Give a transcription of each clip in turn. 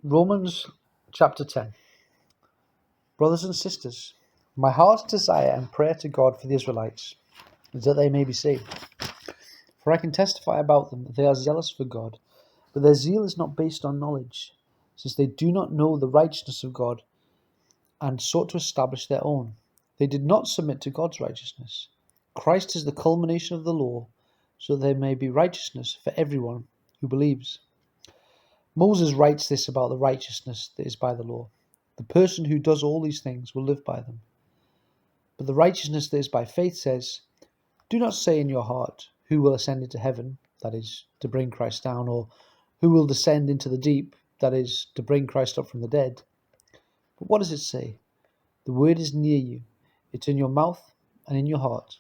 Romans chapter 10. Brothers and sisters, my heart's desire and prayer to God for the Israelites is that they may be saved. For I can testify about them that they are zealous for God, but their zeal is not based on knowledge, since they do not know the righteousness of God and sought to establish their own. They did not submit to God's righteousness. Christ is the culmination of the law, so that there may be righteousness for everyone who believes. Moses writes this about the righteousness that is by the law. The person who does all these things will live by them. But the righteousness that is by faith says, do not say in your heart, who will ascend into heaven, that is, to bring Christ down, or who will descend into the deep, that is, to bring Christ up from the dead. But what does it say? The word is near you. It's in your mouth and in your heart.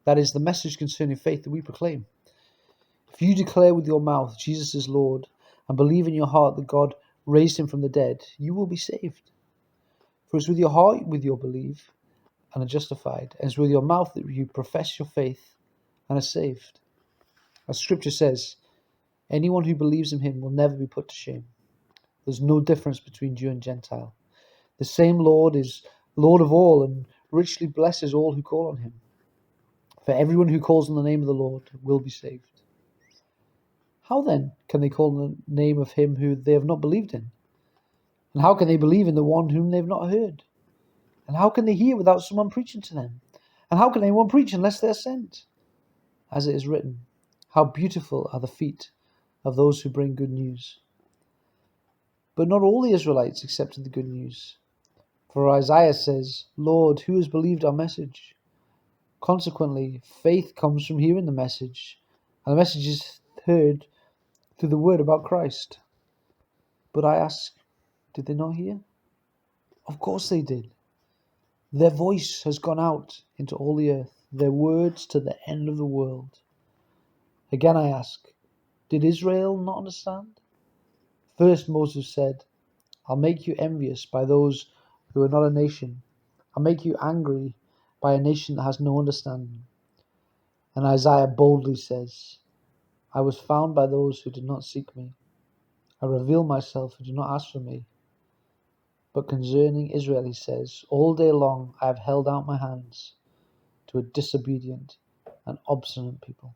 That is the message concerning faith that we proclaim. If you declare with your mouth Jesus is Lord, and believe in your heart that God raised him from the dead, you will be saved. For it's with your heart with you believe and are justified, and it's with your mouth that you profess your faith and are saved. As Scripture says, anyone who believes in him will never be put to shame. There's no difference between Jew and Gentile. The same Lord is Lord of all and richly blesses all who call on him. For everyone who calls on the name of the Lord will be saved. How then can they call on the name of him who they have not believed in? And how can they believe in the one whom they have not heard? And how can they hear without someone preaching to them? And how can anyone preach unless they are sent? As it is written, how beautiful are the feet of those who bring good news. But not all the Israelites accepted the good news. For Isaiah says, Lord, who has believed our message? Consequently, faith comes from hearing the message, and the message is heard through the word about Christ. But I ask, did they not hear? Of course they did. Their voice has gone out into all the earth, their words to the end of the world. Again I ask, did Israel not understand? First Moses said, I'll make you envious by those who are not a nation. I'll make you angry by a nation that has no understanding. And Isaiah boldly says, I was found by those who did not seek me. I reveal myself who do not ask for me. But concerning Israel he says, all day long I have held out my hands to a disobedient and obstinate people.